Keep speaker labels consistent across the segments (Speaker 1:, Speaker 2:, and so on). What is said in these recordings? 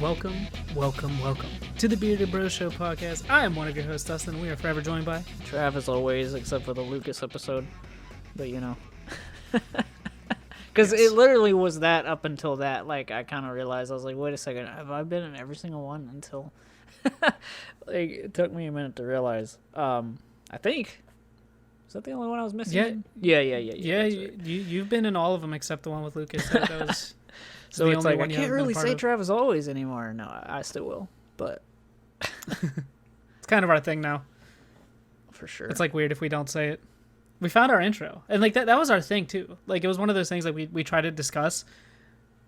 Speaker 1: welcome to the Bearded Bros Show podcast. I am one of your hosts, Dustin. We are forever joined by
Speaker 2: Trav, as always, except for the Lucas episode. But, you know. Because it literally was that up until that. Like, I kind of realized, I was like, wait a second, have I been in every single one until... like, it took me a minute to realize. I think... Is that the only one I was missing?
Speaker 1: Yeah,
Speaker 2: right.
Speaker 1: you've been in all of them except the one with Lucas. That was...
Speaker 2: So
Speaker 1: the
Speaker 2: it's
Speaker 1: only
Speaker 2: like,
Speaker 1: one
Speaker 2: I
Speaker 1: you
Speaker 2: can't
Speaker 1: haven't been
Speaker 2: really
Speaker 1: a part
Speaker 2: say
Speaker 1: of.
Speaker 2: Trav as always anymore. No, I still will. But...
Speaker 1: It's kind of our thing now.
Speaker 2: For sure.
Speaker 1: It's like weird if we don't say it. We found our intro. And like that was our thing too. Like it was one of those things like we try to discuss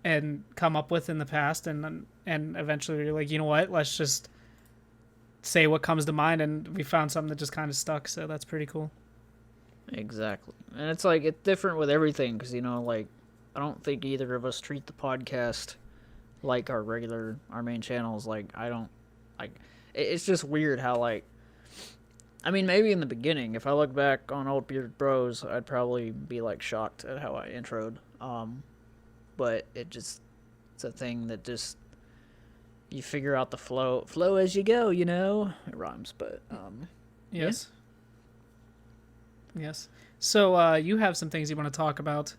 Speaker 1: and come up with in the past and eventually we were like, you know what? Let's just say what comes to mind, and we found something that just kind of stuck, so that's pretty cool.
Speaker 2: Exactly. And it's like, it's different with everything, because, you know, like, I don't think either of us treat the podcast like our main channels. Like, I don't, like, it's just weird how, like, I mean, maybe in the beginning, if I look back on old Bearded Bros, I'd probably be, like, shocked at how I introed. But it's a thing that just, you figure out the flow as you go, you know? It rhymes, but,
Speaker 1: Yes. Yeah. Yes. So, you have some things you want to talk about.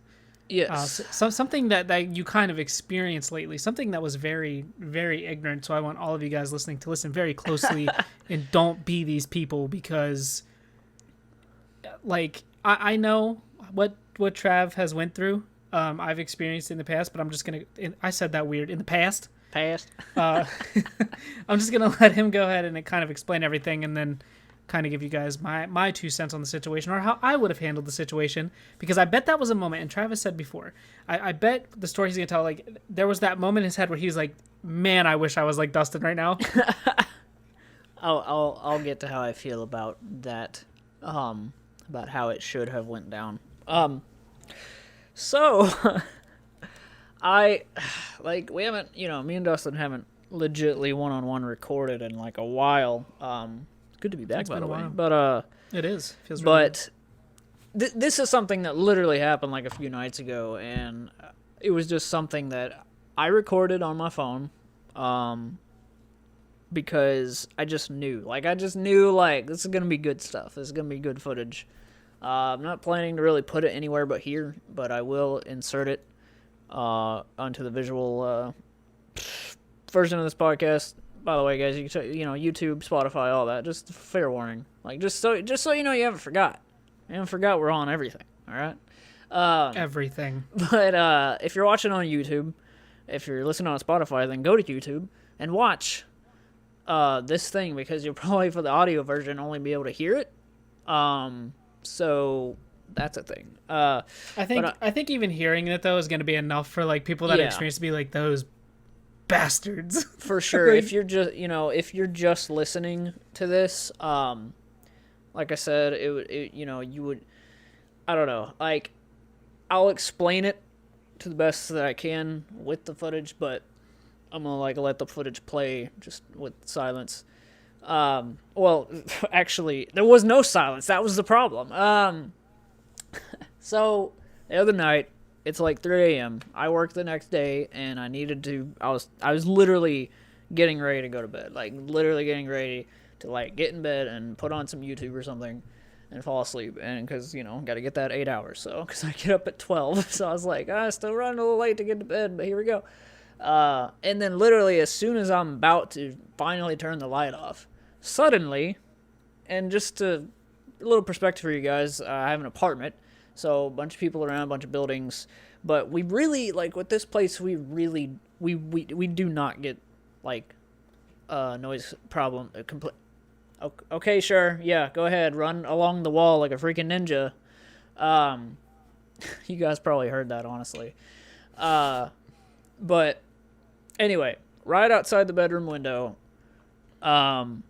Speaker 2: Yes.
Speaker 1: Something that you kind of experienced lately, something that was very, very ignorant. So I want all of you guys listening to listen very closely and don't be these people, because like I know what Trav has went through. I've experienced in the past, but I'm just going to, I said that weird, in the past. I'm just going to let him go ahead and kind of explain everything, and then kind of give you guys my 2 cents on the situation, or how I would have handled the situation, because I bet that was a moment, and Travis said before, I bet the story he's gonna tell, like, there was that moment in his head where he's like, man, I wish I was like Dustin right now.
Speaker 2: I'll get to how I feel about that, about how it should have went down. So we haven't, you know, me and Dustin haven't legitly one-on-one recorded in like a while. Good to be back, by the way. But
Speaker 1: it is. Feels
Speaker 2: but really this is something that literally happened like a few nights ago, and it was just something that I recorded on my phone, because I just knew, like, this is gonna be good stuff. This is gonna be good footage. I'm not planning to really put it anywhere but here, but I will insert it onto the visual version of this podcast. By the way, guys, you can check, you know, YouTube, Spotify, all that. Just fair warning, like just so you know, you haven't forgot. We're on everything. All right.
Speaker 1: Everything.
Speaker 2: But if you're watching on YouTube, if you're listening on Spotify, then go to YouTube and watch this thing, because you'll probably, for the audio version, only be able to hear it. So that's a thing.
Speaker 1: I think even hearing it though is going to be enough for like people that experience to be like, those bastards.
Speaker 2: For sure. If you're just listening to this, like I said, you would, I don't know, like, I'll explain it to the best that I can with the footage, but I'm gonna like let the footage play just with silence. Well, actually, there was no silence. That was the problem. So the other night, it's like 3 a.m. I worked the next day, and I was literally getting ready to go to bed. Like, literally getting ready to, like, get in bed and put on some YouTube or something and fall asleep. And because, you know, got to get that 8 hours. So, because I get up at 12. So I was like, still running a little late to get to bed, but here we go. And then literally as soon as I'm about to finally turn the light off, suddenly, and just a little perspective for you guys, I have an apartment. So a bunch of people around, a bunch of buildings, but we really, like, with this place, we do not get, like, noise problem. Okay, sure, yeah, go ahead, run along the wall like a freaking ninja. You guys probably heard that, honestly. But anyway, right outside the bedroom window, a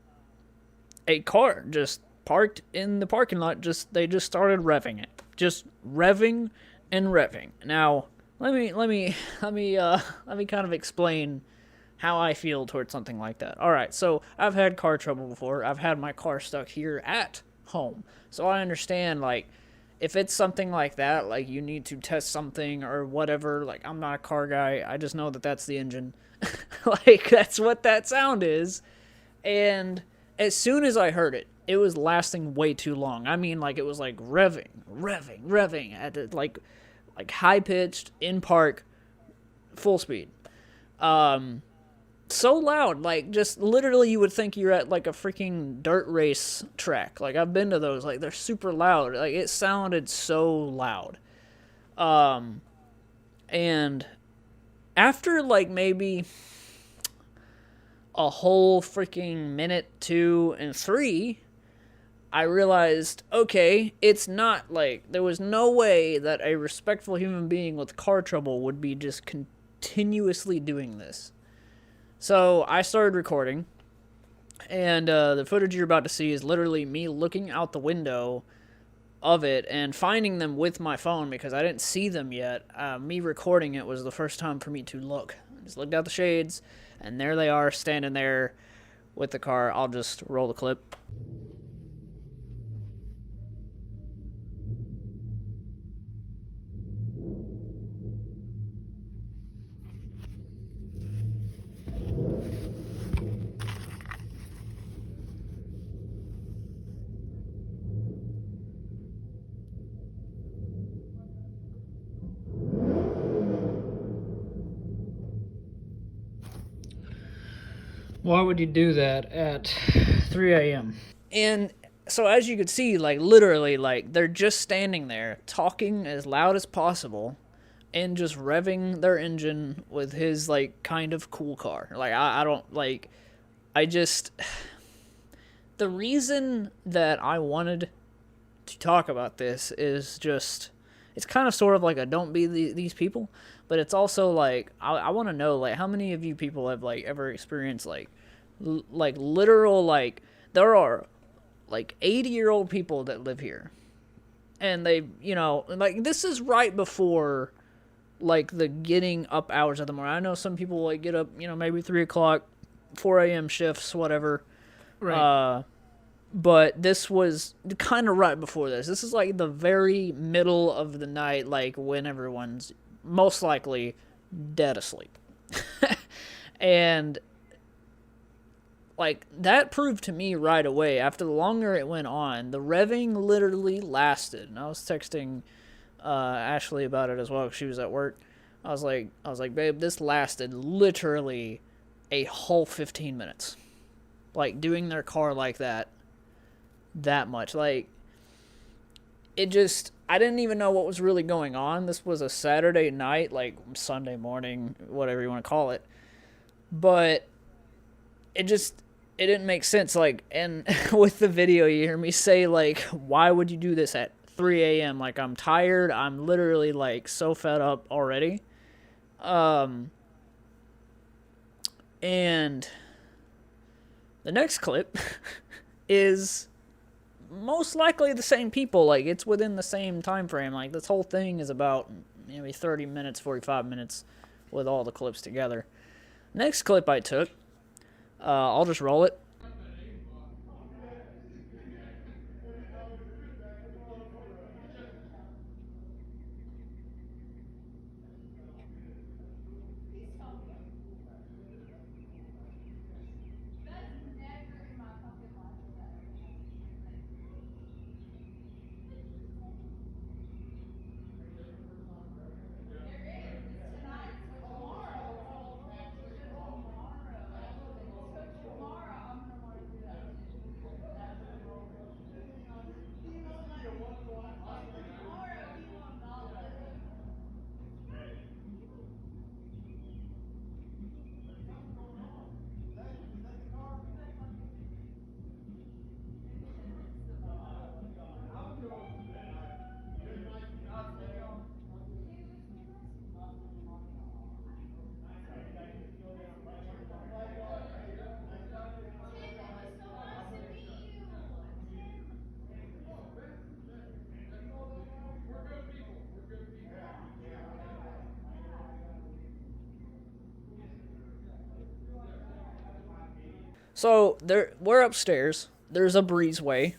Speaker 2: car just parked in the parking lot. They just started revving it. Just revving and revving. Now, let me kind of explain how I feel towards something like that. All right, so I've had car trouble before. I've had my car stuck here at home, so I understand, like, If it's something like that, like you need to test something or whatever, like I'm not a car guy, I just know that that's the engine. Like that's what that sound is. And as soon as I heard it, it was lasting way too long. I mean, like it was like revving at like high pitched in park, full speed. Um, so loud, like just literally you would think you're at like a freaking dirt race track. Like I've been to those, like they're super loud. Like it sounded so loud. Um, and after like maybe a whole freaking minute, 2 and 3, I realized, okay, it's not like there was no way that a respectful human being with car trouble would be just continuously doing this. So I started recording, and the footage you're about to see is literally me looking out the window of it and finding them with my phone because I didn't see them yet. Me recording it was the first time for me to look. I just looked out the shades, and there they are standing there with the car. I'll just roll the clip.
Speaker 3: Why would you do that at 3 a.m.?
Speaker 2: And so as you could see, like literally, like they're just standing there talking as loud as possible and just revving their engine with his like kind of cool car. Like I don't like I just the reason that I wanted to talk about this is just it's kind of sort of like a don't be these people, but it's also like I want to know like how many of you people have like ever experienced like like literal like there are like 80-year-old people that live here, and they like this is right before like the getting up hours of the morning. I know some people like get up maybe 3 o'clock, 4 a.m. shifts, whatever.
Speaker 1: Right.
Speaker 2: But this was kind of right before this. This is like the very middle of the night, like when everyone's most likely dead asleep. And like that proved to me right away. After the longer it went on, the revving literally lasted. And I was texting Ashley about it as well because she was at work. I was like, babe, this lasted literally a whole 15 minutes. Like doing their car like that much. Like it just I didn't even know what was really going on. This was a Saturday night, like Sunday morning, whatever you want to call it. But it didn't make sense. Like, and with the video, you hear me say, like, why would you do this at 3 a.m.? Like, I'm tired. I'm literally, like, so fed up already. And the next clip is most likely the same people. Like, it's within the same time frame. Like, this whole thing is about maybe 30 minutes, 45 minutes with all the clips together. Next clip I took, I'll just roll it. So we're upstairs. There's a breezeway,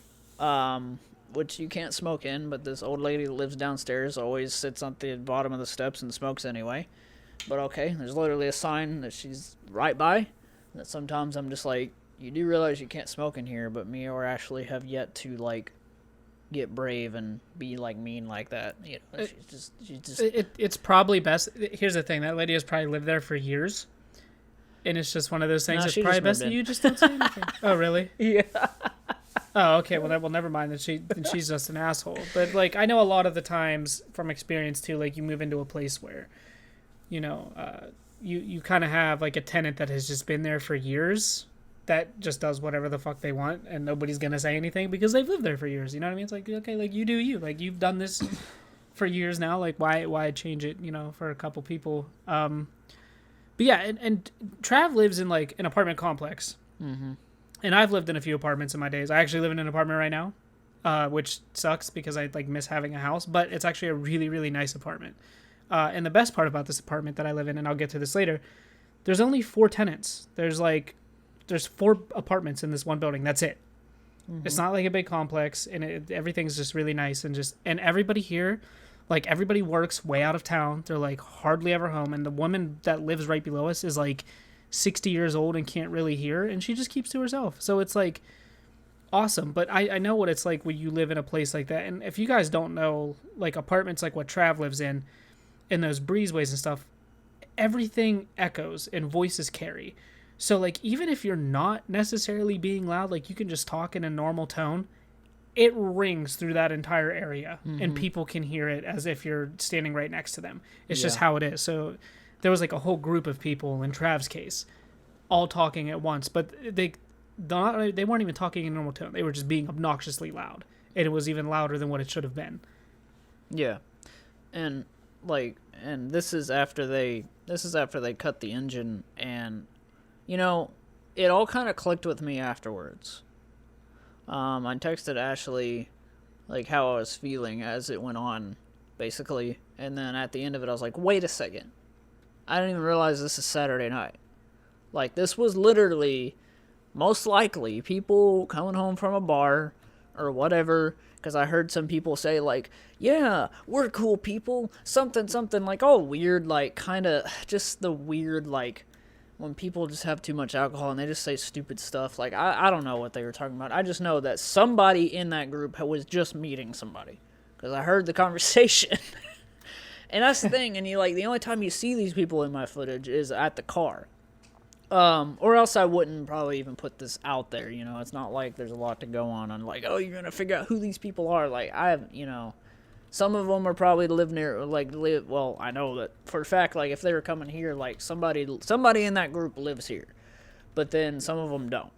Speaker 2: which you can't smoke in, but this old lady that lives downstairs always sits on the bottom of the steps and smokes anyway. But okay, there's literally a sign that she's right by, that sometimes I'm just like, you do realize you can't smoke in here, but me or Ashley have yet to, like, get brave and be, like, mean like that. You know, she's just...
Speaker 1: It's probably best. Here's the thing. That lady has probably lived there for years. And it's just one of those things.
Speaker 2: No,
Speaker 1: It's
Speaker 2: she
Speaker 1: probably
Speaker 2: just
Speaker 1: best
Speaker 2: moved
Speaker 1: that
Speaker 2: in.
Speaker 1: you just don't say anything. Oh, really?
Speaker 2: Yeah.
Speaker 1: Oh, okay. Well, never mind. Then she's just an asshole. But like, I know a lot of the times from experience too. Like, you move into a place where, you know, you kind of have like a tenant that has just been there for years, that just does whatever the fuck they want, and nobody's gonna say anything because they've lived there for years. You know what I mean? It's like, okay, like, you do you. Like, you've done this for years now. Like, why change it? You know, for a couple people. But yeah, and Trav lives in like an apartment complex.
Speaker 2: Mm-hmm.
Speaker 1: And I've lived in a few apartments in my days. I actually live in an apartment right now, which sucks because I like miss having a house. But it's actually a really, really nice apartment. And the best part about this apartment that I live in, and I'll get to this later, there's only 4 tenants. There's 4 apartments in this one building. That's it. Mm-hmm. It's not like a big complex, and everything's just really nice, and everybody here, like, everybody works way out of town. They're like hardly ever home, and the woman that lives right below us is like 60 years old and can't really hear, and she just keeps to herself. So it's like awesome. But I know what it's like when you live in a place like that. And if you guys don't know, like, apartments like what Trav lives in those breezeways and stuff, everything echoes and voices carry. So like, even if you're not necessarily being loud, like, you can just talk in a normal tone, it rings through that entire area, and people can hear it as if you're standing right next to them. It's just how it is. So there was like a whole group of people in Trav's case, all talking at once, but they weren't even talking in normal tone. They were just being obnoxiously loud, and it was even louder than what it should have been.
Speaker 2: Yeah, and like, and this is after they cut the engine, and you know, it all kind of clicked with me afterwards. I texted Ashley, like, how I was feeling as it went on, basically, and then at the end of it, I was like, wait a second. I didn't even realize this is Saturday night. Like, this was literally, most likely, people coming home from a bar or whatever, because I heard some people say, like, yeah, we're cool people, something, like, all weird, like, kind of, just the weird, like, when people just have too much alcohol and they just say stupid stuff. Like, I don't know what they were talking about. I just know that somebody in that group was just meeting somebody, because I heard the conversation. And that's the thing. And you, like, the only time you see these people in my footage is at the car. Or else I wouldn't probably even put this out there. You know, it's not like there's a lot to go on. Like, oh, you're gonna figure out who these people are. Like, I have, you know, some of them are probably live near, like, well, I know that for a fact, like, if they were coming here, like, somebody in that group lives here, but then some of them don't.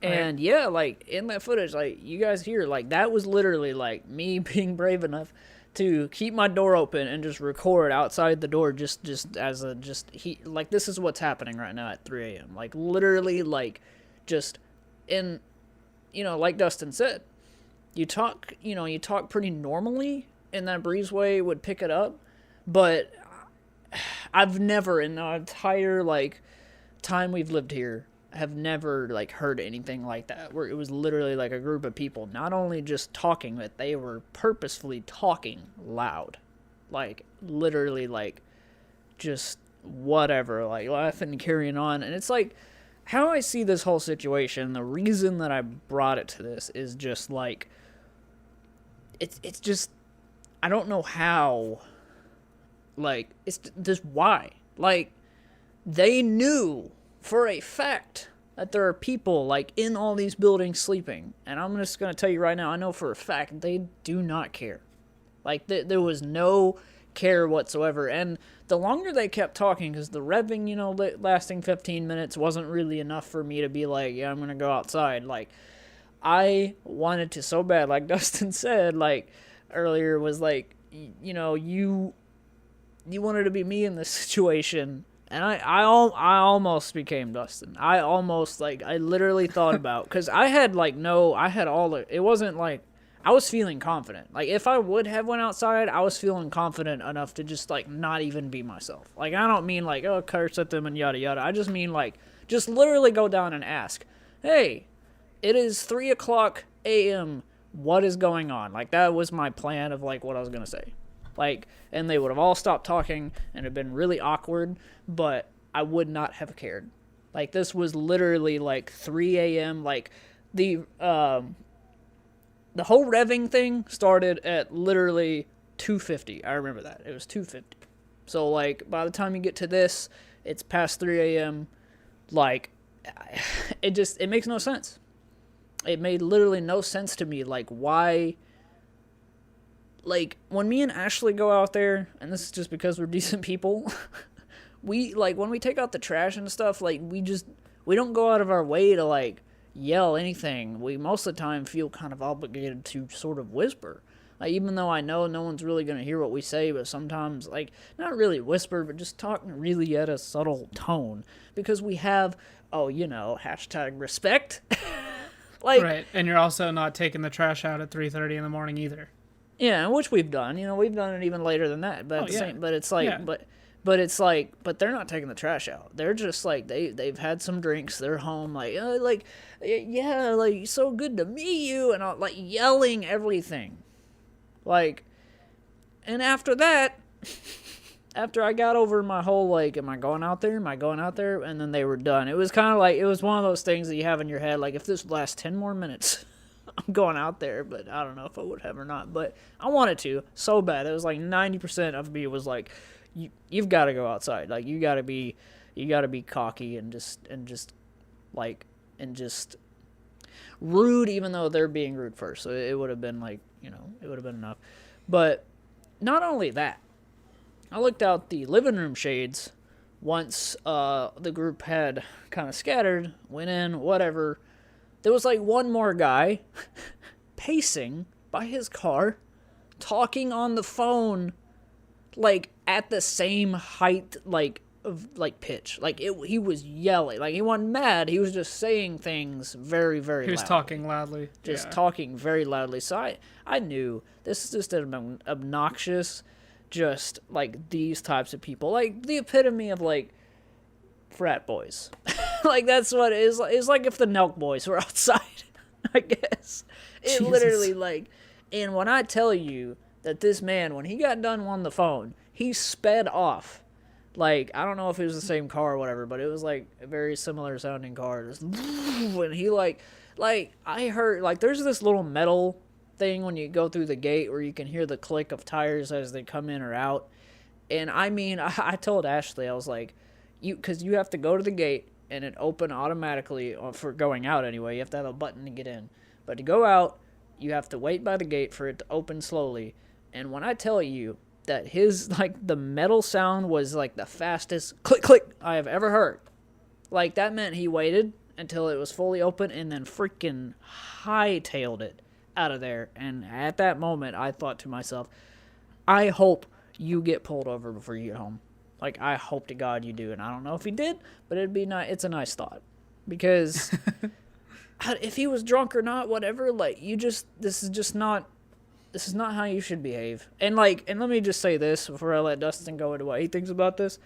Speaker 2: And yeah, like, in that footage, like, you guys hear, like, that was literally, like, me being brave enough to keep my door open and just record outside the door, just as a, like, this is what's happening right now at 3 a.m. Like, literally, like, just in, you know, like Dustin said, you talk pretty normally, and that breezeway would pick it up, but I've never, in the entire, like, time we've lived here, have never, like, heard anything like that, where it was literally, like, a group of people not only just talking, but they were purposefully talking loud. Like, literally, like, just whatever, like, laughing and carrying on. And it's like, how I see this whole situation, the reason that I brought it to this is just, like, it's just, I don't know how, like, it's just why. Like, they knew for a fact that there are people, like, in all these buildings sleeping. And I'm just going to tell you right now, I know for a fact they do not care. Like, there was no care whatsoever. And the longer they kept talking, because the revving, you know, lasting 15 minutes wasn't really enough for me to be like, yeah, I'm going to go outside. Like, I wanted to so bad, like Dustin said, like, earlier, was like, you know, you wanted to be me in this situation. And I almost became Dustin. I almost, like, I literally thought about, because I had, like, it wasn't like, I was feeling confident. Like, if I would have went outside, I was feeling confident enough to just, like, not even be myself. Like, I don't mean, like, oh, curse at them and yada yada. I just mean, like, just literally go down and ask, hey, It is 3 o'clock a.m. What is going on? Like, that was my plan of, like, what I was going to say. Like, and they would have all stopped talking, and it had been really awkward, but I would not have cared. Like, this was literally, like, 3 a.m. Like, the whole revving thing started at literally 2:50. I remember that. It was 2:50. So, like, by the time you get to this, it's past 3 a.m. Like, it makes no sense. It made literally no sense to me. Like, why... Like, when me and Ashley go out there, and this is just because we're decent people, when we take out the trash and stuff, like, we don't go out of our way to, like, yell anything. We most of the time feel kind of obligated to sort of whisper. Like, even though I know no one's really going to hear what we say, but sometimes, like, not really whisper, but just talking really at a subtle tone. Because we have, #respect. Like,
Speaker 1: right, and you're also not taking the trash out at 3:30 in the morning either.
Speaker 2: Yeah, which we've done. We've done it even later than that. But but it's like, but it's like, but they're not taking the trash out. They're just like they've had some drinks. They're home, like so good to meet you, and all, like yelling everything, like, and after that, after I got over my whole like, am I going out there? Am I going out there? And then they were done. It was kind of like, it was one of those things that you have in your head, like, if this lasts 10 more minutes. I'm going out there, but I don't know if I would have or not. But I wanted to so bad. It was like 90% of me was like, you've got to go outside. Like, you got to be cocky and just rude, even though they're being rude first. So it would have been like, it would have been enough. But not only that, I looked out the living room shades once the group had kind of scattered, went in, whatever. There was like one more guy pacing by his car, talking on the phone, like at the same height, like pitch. Like he was yelling. Like, he wasn't mad. He was just saying things very, very loudly.
Speaker 1: He was talking loudly.
Speaker 2: Just talking very loudly. So I knew this is just an obnoxious, just like these types of people. Like the epitome of like frat boys. Like, that's what it is. It's like if the Nelk boys were outside, I guess. It
Speaker 1: Jesus.
Speaker 2: literally, like, and when I tell you that this man, when he got done on the phone, he sped off. Like, I don't know if it was the same car or whatever, but it was like a very similar sounding car. Just, when he like I heard, like, there's this little metal thing when you go through the gate where you can hear the click of tires as they come in or out. And I mean, I told Ashley, I was like, because you have to go to the gate and it open automatically, for going out anyway. You have to have a button to get in. But to go out, you have to wait by the gate for it to open slowly. And when I tell you that his, like, the metal sound was like the fastest click click I have ever heard. Like, that meant he waited until it was fully open and then freaking hightailed it out of there. And at that moment, I thought to myself, I hope you get pulled over before you get home. Like, I hope to God you do. And I don't know if he did, but it'd be nice. It's a nice thought. Because if he was drunk or not, whatever, like, this is not how you should behave. And like, and let me just say this before I let Dustin go into what he thinks about this.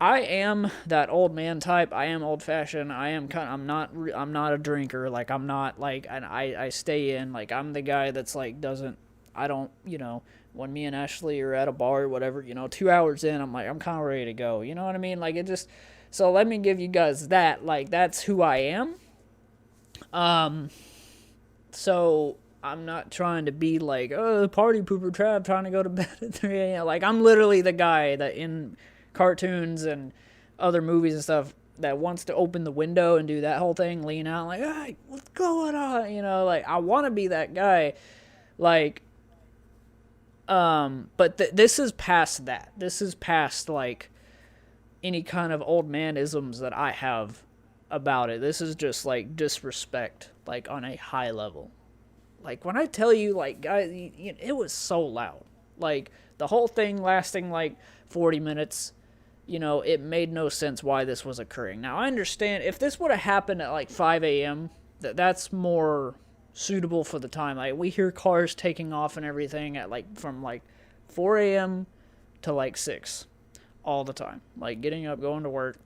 Speaker 2: I am that old man type. I am old fashioned. I'm not a drinker. Like, I'm not like, and I stay in, like, I'm the guy that's like, when me and Ashley are at a bar or whatever, 2 hours in, I'm like, I'm kind of ready to go. You know what I mean? Like, so let me give you guys that. Like, that's who I am. So I'm not trying to be like, oh, party pooper Trav trying to go to bed at 3 a.m. Like, I'm literally the guy that in cartoons and other movies and stuff that wants to open the window and do that whole thing, lean out, like, hey, what's going on? Like, I want to be that guy. Like, but this is past that. This is past, like, any kind of old man-isms that I have about it. This is just, like, disrespect, like, on a high level. Like, when I tell you, like, guys, it was so loud. Like, the whole thing lasting, like, 40 minutes, it made no sense why this was occurring. Now, I understand, if this would have happened at, like, 5 a.m., that's more suitable for the time. Like, we hear cars taking off and everything at, like, from, like, 4 a.m. to, like, 6 all the time. Like, getting up, going to work,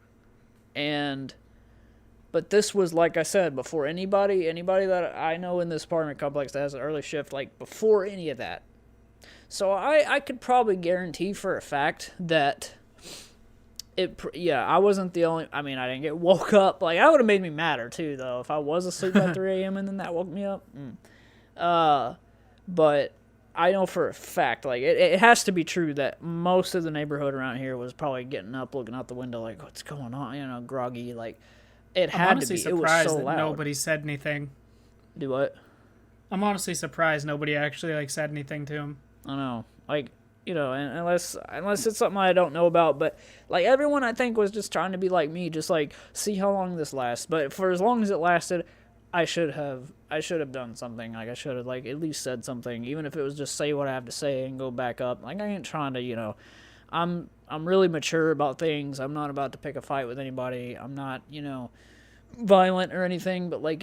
Speaker 2: but But this was, like I said, before anybody that I know in this apartment complex that has an early shift, like before any of that. So I could probably guarantee for a fact that I wasn't the only. I mean, I didn't get woke up. Like, that would have made me madder too, though, if I was asleep at 3 a.m. and then that woke me up. But I know for a fact, like, it has to be true that most of the neighborhood around here was probably getting up, looking out the window, like, what's going on? You know, groggy. Like, it had to be.
Speaker 1: I'm honestly surprised
Speaker 2: so
Speaker 1: that
Speaker 2: loud.
Speaker 1: nobody said anything.
Speaker 2: Do what?
Speaker 1: I'm honestly surprised nobody actually like said anything to him.
Speaker 2: I know, like, you know, unless it's something I don't know about, but like everyone I think was just trying to be like me, just like see how long this lasts. But for as long as it lasted, I should have done something. Like, I should have like at least said something, even if it was just say what I have to say and go back up. Like, I ain't trying to, you know, I'm really mature about things. I'm not about to pick a fight with anybody. I'm not, you know, violent or anything. But like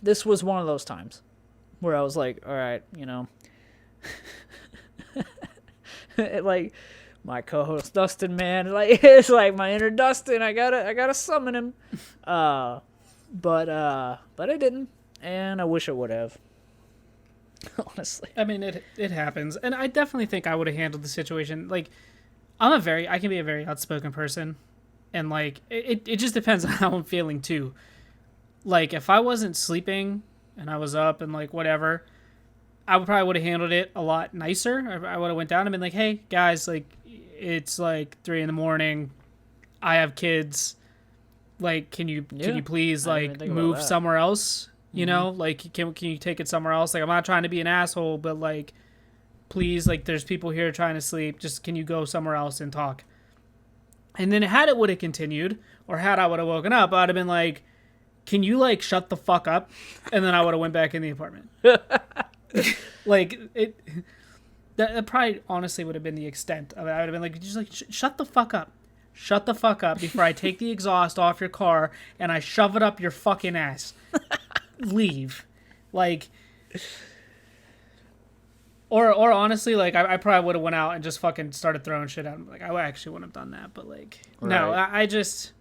Speaker 2: this was one of those times where I was like, all right, you know. Like, my co-host Dustin, man, like, it's like my inner Dustin. I gotta summon him. But I didn't, and I wish I would have. Honestly,
Speaker 1: I mean, it happens, and I definitely think I would have handled the situation. Like, I can be a very outspoken person, and like it just depends on how I'm feeling too. Like, if I wasn't sleeping and I was up and like whatever, I would have handled it a lot nicer. I would have went down and been like, hey guys, like, it's like 3 a.m. I have kids. Like, can you please like move somewhere else? You know, like, can you take it somewhere else? Like, I'm not trying to be an asshole, but like, please, like, there's people here trying to sleep. Just, can you go somewhere else and talk? And then had it would have continued, or had I would have woken up, I'd have been like, can you like shut the fuck up? And then I would have went back in the apartment. Like, that probably honestly would have been the extent of it. I would have been like, just like, shut the fuck up. Shut the fuck up before I take the exhaust off your car and I shove it up your fucking ass. Leave. Like, or honestly, like, I probably would have went out and just fucking started throwing shit out. Like, I actually wouldn't have done that, but like, right. No, I just...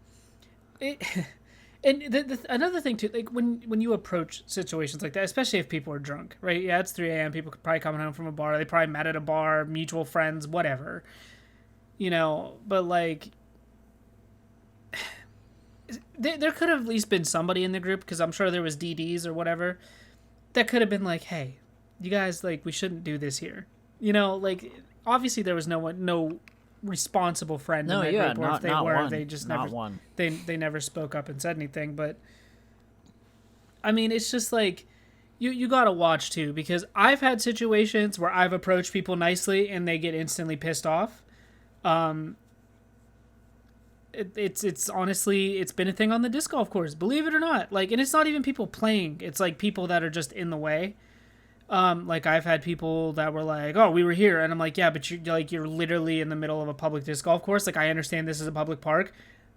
Speaker 1: And another thing too, like, when you approach situations like that, especially if people are drunk, right? Yeah, it's 3 a.m. People could probably coming home from a bar. They probably met at a bar, mutual friends, whatever. You know, but like, there could have at least been somebody in the group, because I'm sure there was DDs or whatever, that could have been like, hey, you guys, like, we shouldn't do this here. You know, like, obviously there was no responsible friend in that group, or if they were, they just never they never spoke up and said anything. But I mean, it's just like, you gotta watch too, because I've had situations where I've approached people nicely and they get instantly pissed off. It's honestly, it's been a thing on the disc golf course, believe it or not. Like, and it's not even people playing, it's like people that are just in the way. Like, I've had people that were like, oh, we were here. And I'm like, yeah, but you're literally in the middle of a public disc golf course. Like, I understand this is a public park,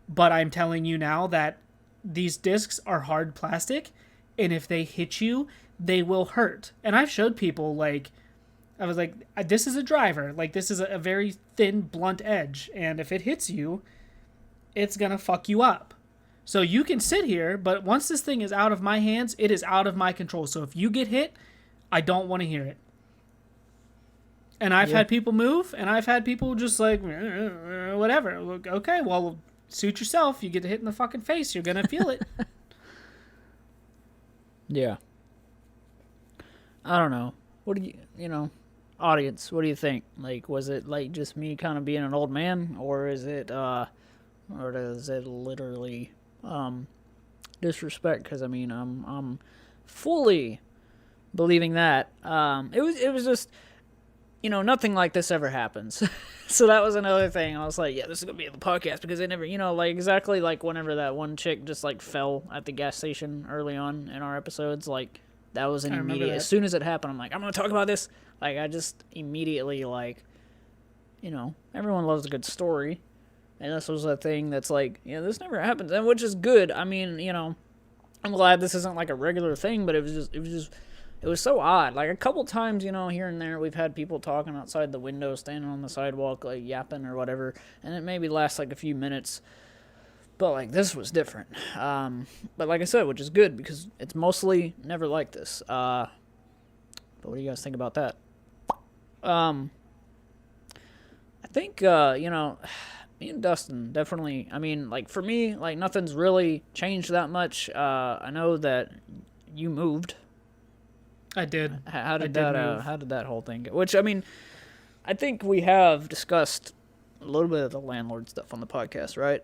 Speaker 1: but I'm telling you now that these discs are hard plastic, and if they hit you, they will hurt. And I've showed people, like, I was like, this is a driver. Like, this is a very thin, blunt edge. And if it hits you, it's going to fuck you up. So you can sit here, but once this thing is out of my hands, it is out of my control. So if you get hit, I don't want to hear it. And I've had people move, and I've had people just like, whatever. Okay, well, suit yourself. You get hit in the fucking face, you're going to feel it.
Speaker 2: Yeah. I don't know. What do you know, audience, what do you think? Like, was it like just me kind of being an old man, or is it literally disrespect? Because I mean, I'm fully believing that. It was just, you know, nothing like this ever happens. So that was another thing. I was like, yeah, this is gonna be in the podcast, because they never, you know, like, exactly like whenever that one chick just like fell at the gas station early on in our episodes, like, that was an immediate. As soon as it happened, I'm like, I'm gonna talk about this. Like, I just immediately, like, you know, everyone loves a good story, and this was a thing that's like, yeah, this never happens, and which is good. I mean, you know, I'm glad this isn't like a regular thing, but it was so odd. Like, a couple times, you know, here and there, we've had people talking outside the window, standing on the sidewalk, like, yapping or whatever, and it maybe lasts like a few minutes. But like this was different. But like I said, which is good because it's mostly never like this. But what do you guys think about that? I think me and Dustin definitely. I mean, like for me, like nothing's really changed that much. I know that you moved.
Speaker 1: I did.
Speaker 2: How did
Speaker 1: I did
Speaker 2: that?
Speaker 1: move.
Speaker 2: How did that whole thing go? Which I mean, I think we have discussed a little bit of the landlord stuff on the podcast, right?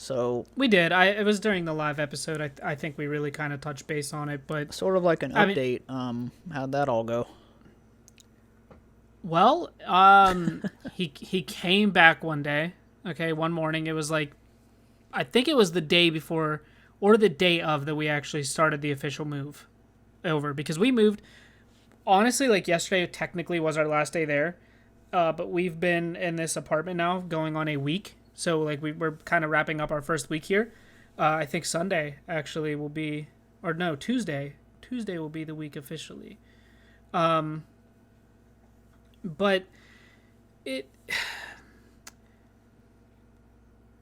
Speaker 2: So
Speaker 1: We did. It was during the live episode. I think we really kind of touched base on it, but
Speaker 2: sort of like an
Speaker 1: I mean-
Speaker 2: update. How'd that all go?
Speaker 1: well, he came back one day. Okay, one morning. It was like, I think it was the day before or the day of that we actually started the official move over, because we moved. Honestly, like yesterday technically was our last day there, but we've been in this apartment now going on a week. So like we're kind of wrapping up our first week here. I think Sunday actually will be, or no, Tuesday. Tuesday will be the week officially. But it.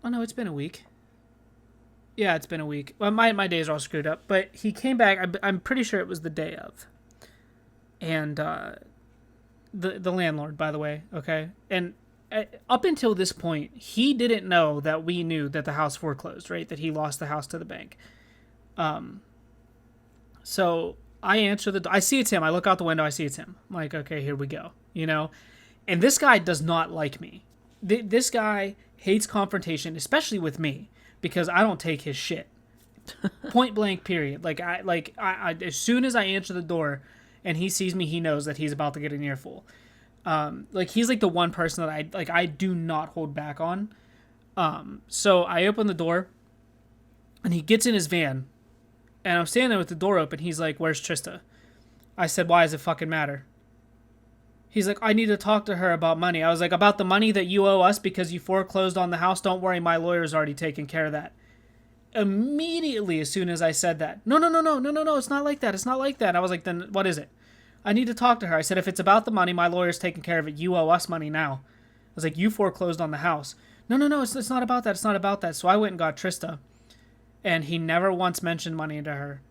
Speaker 1: Oh no, it's been a week. Yeah, it's been a week. Well, my days are all screwed up. But he came back. I'm pretty sure it was the day of. And the landlord, by the way, okay. And up until this point, he didn't know that we knew that the house foreclosed, right? That he lost the house to the bank. So I answer I see it's him. I look out the window. I see it's him. I'm like, okay, here we go. And this guy does not like me. This guy hates confrontation, especially with me, because I don't take his shit. Point blank. Period. I as soon as I answer the door, and he sees me, he knows that he's about to get an earful. He's like the one person that I do not hold back on. So I open the door, and he gets in his van, and I'm standing there with the door open. He's like, "Where's Trista?" I said, "Why does it fucking matter?" He's like, "I need to talk to her about money." I was like, "About the money that you owe us because you foreclosed on the house? Don't worry, my lawyer's already taken care of that." Immediately, as soon as I said that, no, it's not like that. It's not like that. I was like, then what is it? I need to talk to her. I said, if it's about the money, my lawyer's taking care of it. You owe us money now. I was like, you foreclosed on the house. No, it's not about that. It's not about that. So I went and got Trista, and he never once mentioned money to her.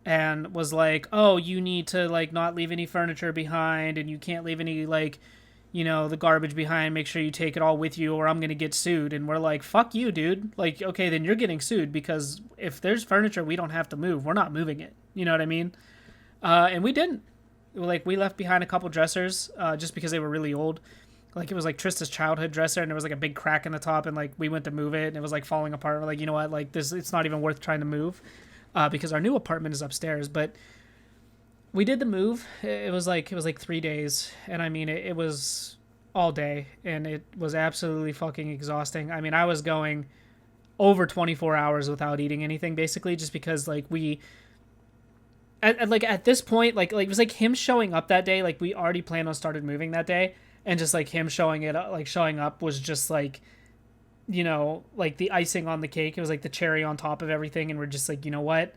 Speaker 1: And was like, oh, you need to not leave any furniture behind, and you can't leave any the garbage behind. Make sure you take it all with you, or I'm gonna get sued. And we're like, fuck you, dude. Okay, then you're getting sued, because if there's furniture we don't have to move, we're not moving it. You know what I mean? And we didn't. We left behind a couple dressers, just because they were really old. It was Trista's childhood dresser, and there was a big crack in the top, and we went to move it, and it was falling apart. We're like, you know what? This, it's not even worth trying to move. Because our new apartment is upstairs. But we did the move. It was 3 days, and I mean it was all day, and it was absolutely fucking exhausting. I mean, I was going over 24 hours without eating anything, basically, just because we at this point it was him showing up that day. We already planned on started moving that day, and just him showing up was just the icing on the cake. It was the cherry on top of everything, and we're just you know what,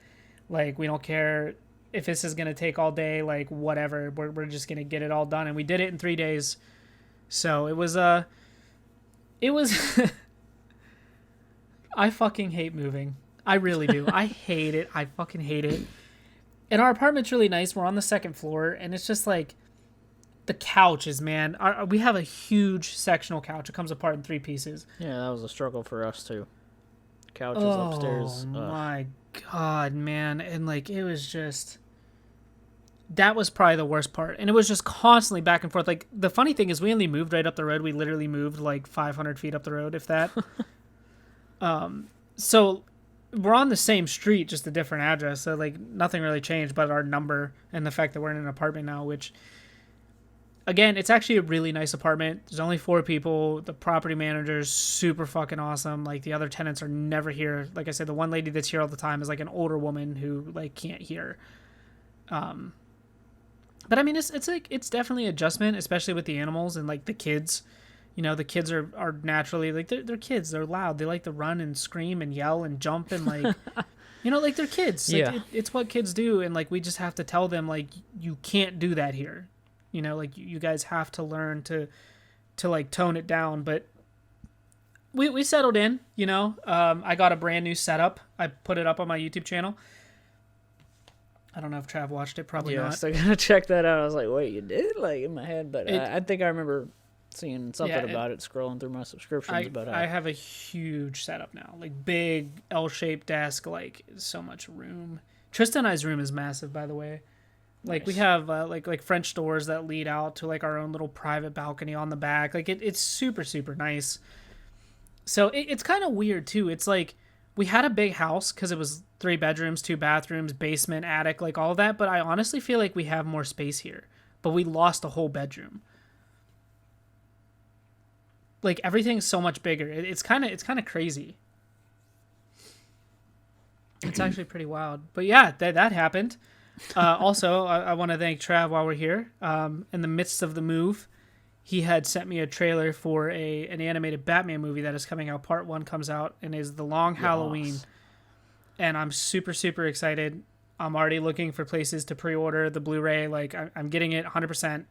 Speaker 1: we don't care if this is gonna take all day, whatever, we're just gonna get it all done. And we did it in 3 days. So it was I fucking hate moving. I really do. I hate it. I fucking hate it. And our apartment's really nice. We're on the second floor, and it's just the couches, man. We have a huge sectional couch. It comes apart in 3 pieces.
Speaker 2: Yeah, that was a struggle for us too. Couches upstairs.
Speaker 1: Oh my god, man. And it was just, that was probably the worst part. And it was just constantly back and forth. The funny thing is, we only moved right up the road. We literally moved 500 feet up the road, if that. So we're on the same street, just a different address. So nothing really changed but our number and the fact that we're in an apartment now, which, again, it's actually a really nice apartment. There's only 4 people. The property manager's super fucking awesome. The other tenants are never here. Like I said, the one lady that's here all the time is an older woman who can't hear. But I mean, it's definitely adjustment, especially with the animals and the kids. The kids are naturally they're kids. They're loud. They like to run and scream and yell and jump and they're kids.
Speaker 2: Yeah.
Speaker 1: It's what kids do, and we just have to tell them you can't do that here. You guys have to learn to tone it down. But we settled in, you know. I got a brand new setup. I put it up on my YouTube channel. I don't know if Trav watched it. Probably
Speaker 2: Yeah,
Speaker 1: not.
Speaker 2: so I gotta check that out. I was like, wait, you did? Like, in my head, but I think I remember seeing something about it scrolling through my subscriptions.
Speaker 1: I have a huge setup now, like big L-shaped desk, like so much room. Tristan and I's room is massive, by the way. Like
Speaker 2: nice.
Speaker 1: we have like French doors that lead out to like our own little private balcony on the back. Like it's super super nice. So it's kind of weird too. It's like we had a big house because it was 3 bedrooms, 2 bathrooms, basement, attic, like all that. But I honestly feel like we have more space here. But we lost a whole bedroom. Like everything's so much bigger. It's kind of crazy. It's actually pretty wild. But yeah, that happened. Also, I want to thank Trav while we're here. In the midst of the move, he had sent me a trailer for an animated Batman movie that is coming out. Part 1 comes out and is The Long Halloween. And I'm super, super excited. I'm already looking for places to pre-order the Blu-ray. Like, I'm getting it 100%.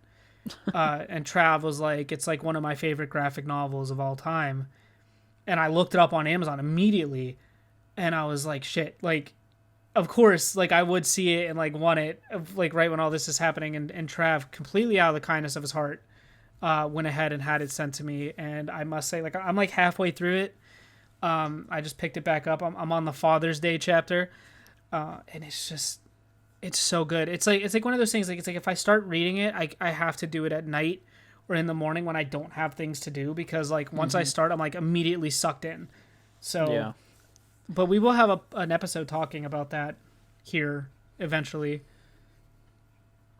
Speaker 1: And Trav was like, it's like one of my favorite graphic novels of all time. And I looked it up on Amazon immediately. And I was like, shit. Like, of course, like, I would see it and, like, want it, like, right when all this is happening. And Trav, completely out of the kindness of his heart, went ahead and had it sent to me. And I must say, like, I'm like halfway through it. I just picked it back up. I'm on the Father's Day chapter. And it's so good. It's like one of those things, like, it's like if I start reading it, I have to do it at night or in the morning when I don't have things to do, because like once I start, I'm like immediately sucked in. So,
Speaker 2: yeah.
Speaker 1: But we will have an episode talking about that here eventually.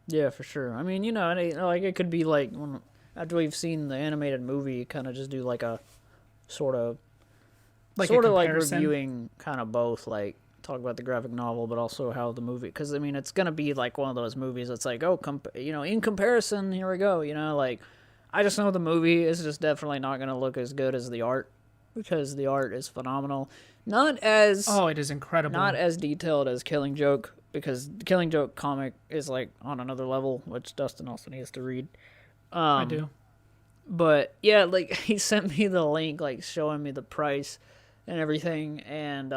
Speaker 2: Yeah, for sure. I mean, you know, like it could be like after we've seen the animated movie, kind of just do like a sort of like reviewing kind of both, like talk about the graphic novel, but also how the movie, because I mean, it's gonna be like one of those movies that's like, oh, you know, in comparison, here we go. You know, like I just know the movie is just definitely not gonna look as good as the art, because the art is phenomenal.
Speaker 1: It is incredible.
Speaker 2: Not as detailed as Killing Joke, because the Killing Joke comic is like on another level, which Dustin also needs to read.
Speaker 1: I do.
Speaker 2: But yeah, like he sent me the link, like showing me the price and everything, and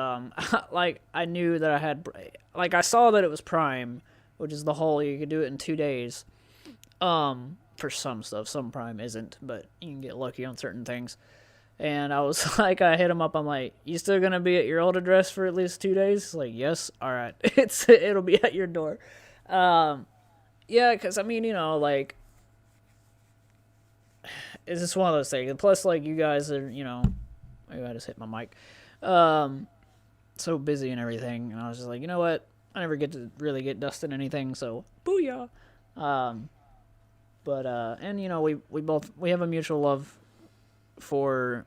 Speaker 2: like I knew that I had, like I saw that it was Prime, which is the whole, you could do it in 2 days. For some stuff, some Prime isn't, but you can get lucky on certain things. And I was like, I hit him up. I'm like, you still gonna be at your old address for at least 2 days? He's like, yes. All right, it'll be at your door. Yeah, because I mean, you know, like, it's just one of those things. And plus, like, you guys are, you know, maybe I just hit my mic. So busy and everything, and I was just like, you know what? I never get to really get Dustin anything, so booyah. But and you know, we have a mutual love for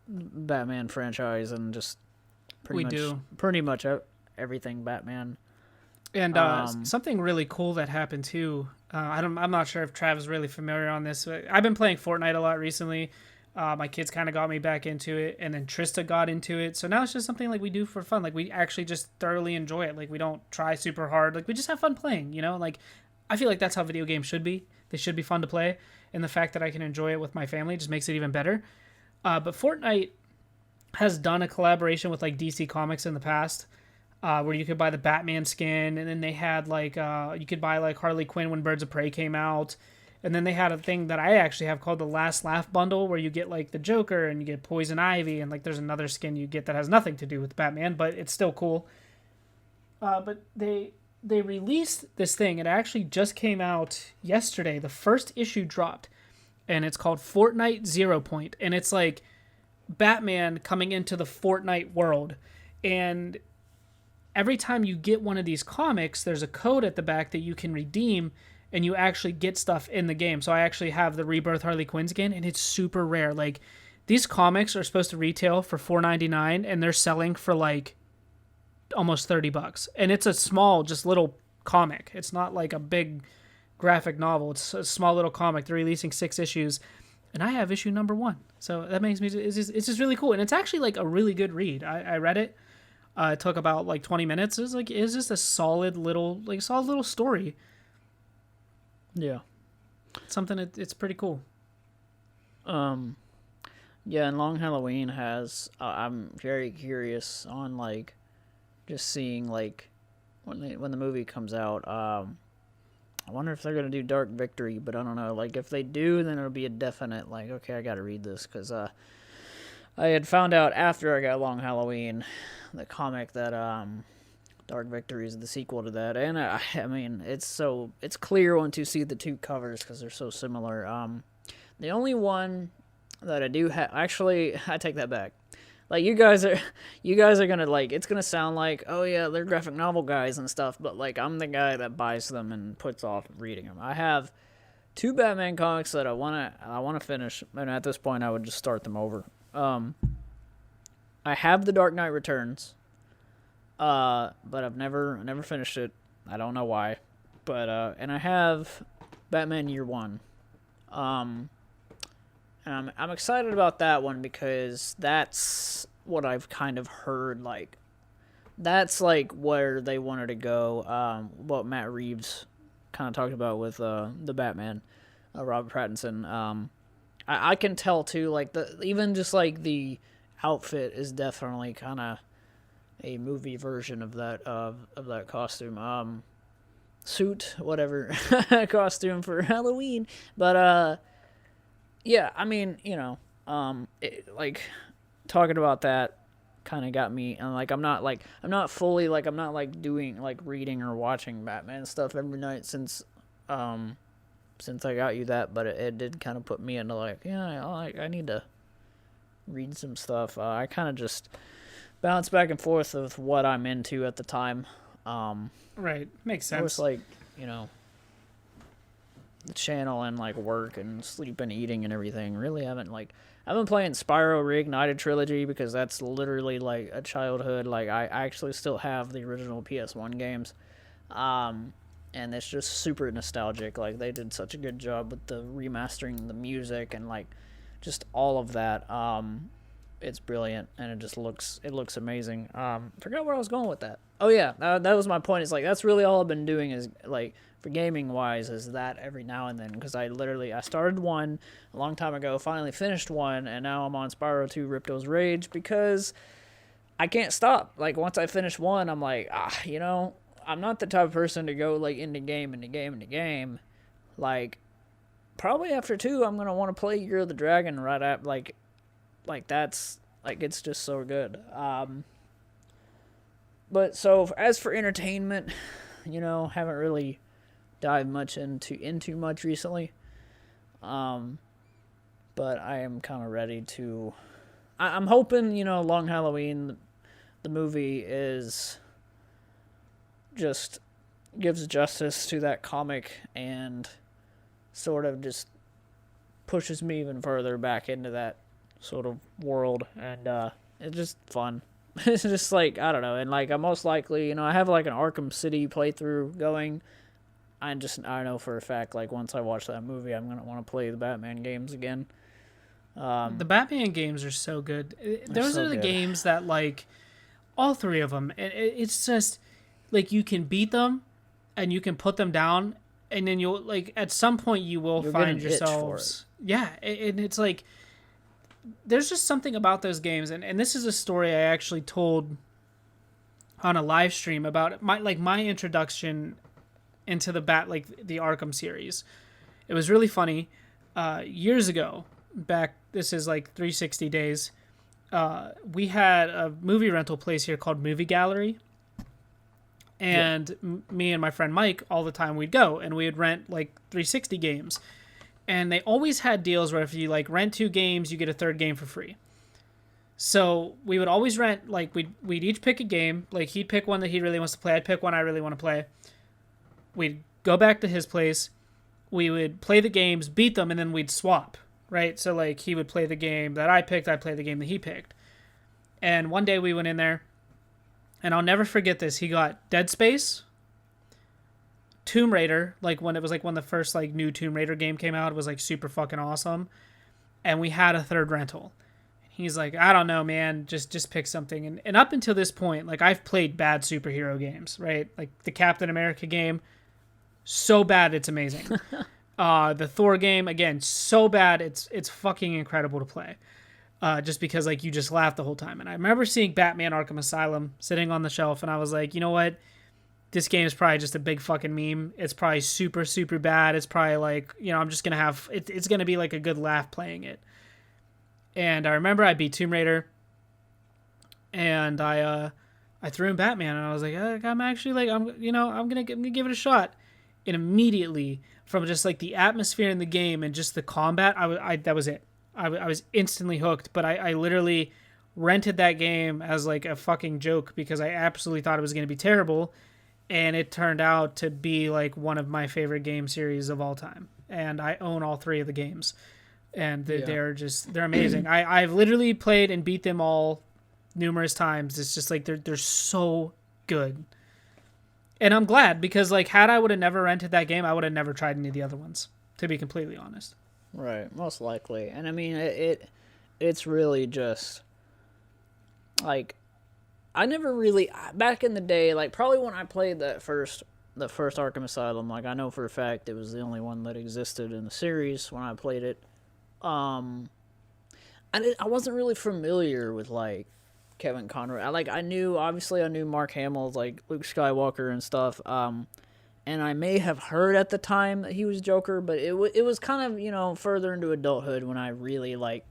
Speaker 2: Batman franchise, and just pretty much everything Batman.
Speaker 1: And something really cool that happened too. I'm not sure if Trav is really familiar on this. But I've been playing Fortnite a lot recently. My kids kind of got me back into it, and then Trista got into it. So now it's just something like we do for fun. Like we actually just thoroughly enjoy it. Like we don't try super hard. Like we just have fun playing, you know? Like I feel like that's how video games should be. They should be fun to play. And the fact that I can enjoy it with my family just makes it even better. But Fortnite has done a collaboration with like DC Comics in the past, where you could buy the Batman skin, and then they had like you could buy like Harley Quinn when Birds of Prey came out, and then they had a thing that I actually have called the Last Laugh bundle, where you get like the Joker and you get Poison Ivy, and like there's another skin you get that has nothing to do with Batman, but it's still cool. But they released this thing. It actually just came out yesterday. The first issue dropped, and it's called Fortnite 0 Point, and it's like Batman coming into the Fortnite world. And every time you get one of these comics, there's a code at the back that you can redeem, and you actually get stuff in the game. So I actually have the Rebirth Harley Quinn skin, and it's super rare. Like, these comics are supposed to retail for $4.99, and they're selling for like almost $30. And it's a small, just little comic. It's not like a big graphic novel. It's a small little comic. They're releasing 6 issues, and I have issue number 1. So that makes me, it's just really cool. And it's actually like a really good read. I read it. It took about like 20 minutes. It's just a solid little story.
Speaker 2: Yeah.
Speaker 1: Something, it's pretty cool.
Speaker 2: Yeah, and Long Halloween has. I'm very curious on like, just seeing like, when the movie comes out. I wonder if they're gonna do Dark Victory, but I don't know. Like, if they do, then it'll be a definite like, okay, I gotta read this because I had found out after I got Long Halloween, the comic, that Dark Victory is the sequel to that, and I mean it's clear once you see the two covers because they're so similar. The only one that I do have, actually, I take that back. Like, you guys are gonna like, it's gonna sound like, oh yeah, they're graphic novel guys and stuff, but like, I'm the guy that buys them and puts off reading them. I have two Batman comics that I wanna finish, and at this point, I would just start them over. I have The Dark Knight Returns, but I've never finished it. I don't know why, but and I have Batman Year One. And I'm excited about that one because that's what I've kind of heard. Like, that's like where they wanted to go. What Matt Reeves kind of talked about with the Batman, Robert Pattinson. I can tell too. Like, even just like the outfit is definitely kind of a movie version of that costume. Suit, whatever, costume for Halloween. But yeah, I mean, like, talking about that kind of got me, and like, I'm not doing like reading or watching Batman stuff every night since I got you that, but it did kind of put me into like, yeah, I need to read some stuff. I kind of just bounce back and forth with what I'm into at the time.
Speaker 1: Right, makes sense.
Speaker 2: It was like, the channel and like work and sleep and eating and everything. Really I've been playing Spyro Reignited Trilogy because that's literally like a childhood. Like, I actually still have the original PS1 games, and it's just super nostalgic. Like, they did such a good job with the remastering the music and like just all of that. It's brilliant, and it looks amazing. Forgot where I was going with that. Oh yeah, that was my point. It's like, that's really all I've been doing is like, for gaming wise, is that every now and then, because I started one a long time ago, finally finished one, and now I'm on Spyro 2 Ripto's Rage because I can't stop. Like, once I finish one, I'm like, I'm not the type of person to go like into game. Like, probably after 2, I'm gonna want to play Year of the Dragon right at like that's like, it's just so good. But so as for entertainment, haven't really dived much into much recently. But I am kind of ready to. I'm hoping, Long Halloween, the movie, is just gives justice to that comic and sort of just pushes me even further back into that sort of world, and it's just fun. It's just like, I don't know, and like, I most likely, I have like an Arkham City playthrough going. I know for a fact, like, once I watch that movie, I'm gonna want to play the Batman games again.
Speaker 1: The Batman games are so good. Those
Speaker 2: so
Speaker 1: are the
Speaker 2: good.
Speaker 1: games that, like, all three of them, it's just like, you can beat them and you can put them down, and then you'll, like, at some point you will
Speaker 2: You'll
Speaker 1: find
Speaker 2: get an itch for
Speaker 1: yourselves, yeah, and it's like, there's just something about those games, and this is a story I actually told on a live stream about my introduction into the Arkham series. It was really funny. Years ago, back, this is like 360 days, we had a movie rental place here called Movie Gallery, and me and my friend Mike, all the time we'd go and we'd rent like 360 games, and they always had deals where if you like rent 2 games, you get a third game for free. So we would always rent, like, we'd each pick a game. Like, he'd pick one that he really wants to play, I'd pick one I really want to play. We'd go back to his place, we would play the games, beat them, and then we'd swap, right? So, like, he would play the game that I picked, I'd play the game that he picked. And one day we went in there, and I'll never forget this. He got Dead Space, Tomb Raider, like, when it was like when the first like new Tomb Raider game came out, it was like super fucking awesome. And we had a third rental. He's like, I don't know, man, just pick something. And up until this point, like, I've played bad superhero games, right? Like the Captain America game, so bad it's amazing. The Thor game, again, so bad it's fucking incredible to play. just because like you just laugh the whole time. And I remember seeing Batman Arkham Asylum sitting on the shelf, and I was like, you know what? This game is probably just a big fucking meme. It's probably super, super bad. It's probably like, I'm just going to have, it's going to be like a good laugh playing it. And I remember I beat Tomb Raider, and I threw in Batman, and I was like, I'm actually like, I'm going to give it a shot. And immediately, from just like the atmosphere in the game and just the combat, that was it. I was instantly hooked, but I literally rented that game as like a fucking joke because I absolutely thought it was going to be terrible. And it turned out to be like one of my favorite game series of all time. And I own all 3 of the games. And they're amazing. I've literally played and beat them all numerous times. It's just like they're so good. And I'm glad because like had I would have never rented that game, I would have never tried any of the other ones, to be completely honest.
Speaker 2: Right, most likely. And I mean it's really just like I never really back in the day, like probably when I played the first Arkham Asylum, like I know for a fact it was the only one that existed in the series when I played it. I wasn't really familiar with like Kevin Conroy. I knew Mark Hamill's like Luke Skywalker and stuff. And I may have heard at the time that he was Joker, but it was kind of further into adulthood when I really like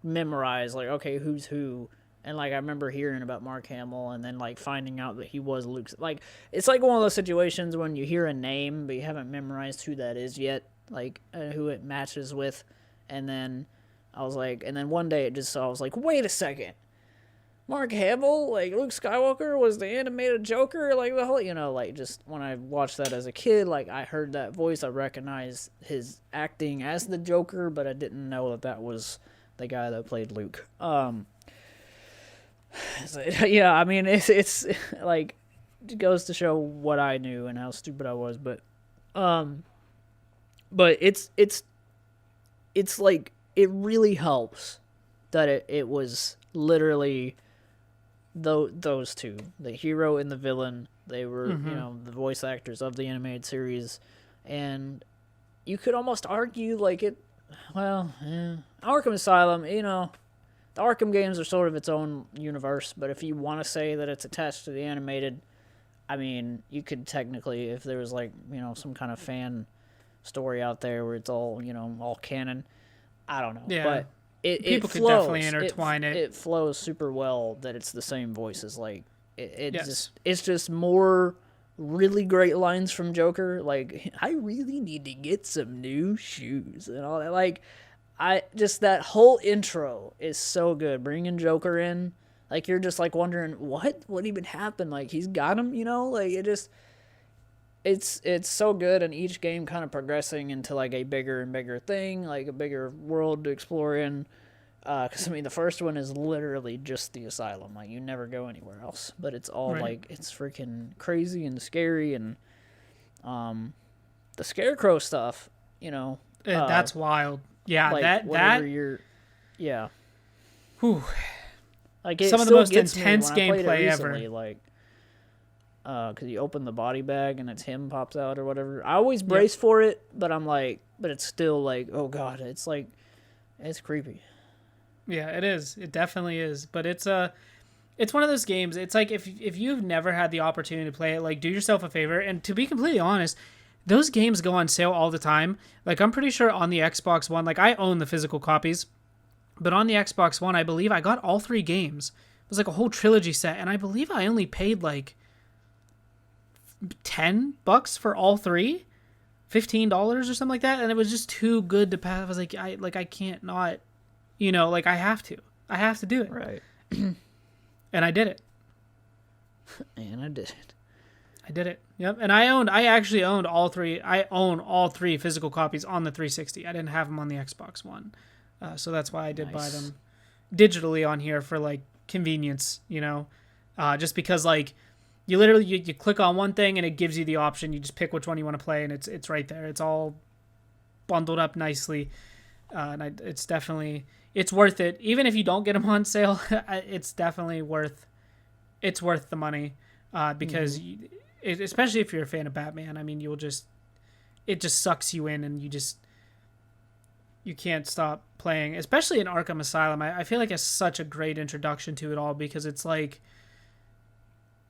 Speaker 2: memorized like okay who's who. And, like, I remember hearing about Mark Hamill and then, like, finding out that he was Luke's. Like, it's like one of those situations when you hear a name, but you haven't memorized who that is yet, like, who it matches with. And then I was like, and then one day I was like, wait a second. Mark Hamill, like, Luke Skywalker was the animated Joker? Like, the whole, like, just when I watched that as a kid, like, I heard that voice. I recognized his acting as the Joker, but I didn't know that was the guy that played Luke. So, yeah, I mean, it's like, it goes to show what I knew and how stupid I was, but it's like, it really helps that it was literally those two, the hero and the villain. They were, the voice actors of the animated series, and you could almost argue, like, Arkham Asylum, the Arkham games are sort of its own universe, but if you want to say that it's attached to the animated, I mean, you could technically, if there was like, some kind of fan story out there where it's all, all canon, I don't know.
Speaker 1: Yeah.
Speaker 2: But
Speaker 1: People
Speaker 2: it
Speaker 1: could
Speaker 2: flows.
Speaker 1: definitely intertwine it.
Speaker 2: It flows super well that it's the same voices. Like,
Speaker 1: Yes.
Speaker 2: it's just more really great lines from Joker. Like, I really need to get some new shoes and all that. Like, that whole intro is so good. Bringing Joker in, like, you're just like wondering what even happened. Like, he's got him, like it's so good, and each game kind of progressing into like a bigger and bigger thing, like a bigger world to explore in. Because I mean, the first one is literally just the asylum. Like, you never go anywhere else, but it's all like it's freaking crazy and scary, and the Scarecrow stuff,
Speaker 1: that's wild. Yeah,
Speaker 2: like, yeah.
Speaker 1: Whew.
Speaker 2: Like,
Speaker 1: some of the most intense gameplay ever.
Speaker 2: Like, because you open the body bag and it's him pops out or whatever. I always brace for it, but I'm like, but it's still like, oh god, it's like, it's creepy.
Speaker 1: Yeah, it is. It definitely is. But it's one of those games. It's like if you've never had the opportunity to play it, like, do yourself a favor. And to be completely honest, those games go on sale all the time. Like, I'm pretty sure on the Xbox One, like, I own the physical copies, but on the Xbox One, I believe I got all 3 games. It was like a whole trilogy set, and I believe I only paid like $10 for all 3, $15 or something like that, and it was just too good to pass. I was like, I can't not, like, I have to do it.
Speaker 2: Right.
Speaker 1: And I did it. I did it. Yep. And I actually owned all 3. I own all 3 physical copies on the 360. I didn't have them on the Xbox One. So that's why I did buy them digitally on here for like convenience, just because like you literally, you click on one thing and it gives you the option. You just pick which one you want to play and it's right there. It's all bundled up nicely. And it's definitely, it's worth it. Even if you don't get them on sale, it's definitely worth the money. Because especially if you're a fan of Batman, I mean, it just sucks you in, and you can't stop playing, especially in Arkham Asylum. I feel like it's such a great introduction to it all because it's like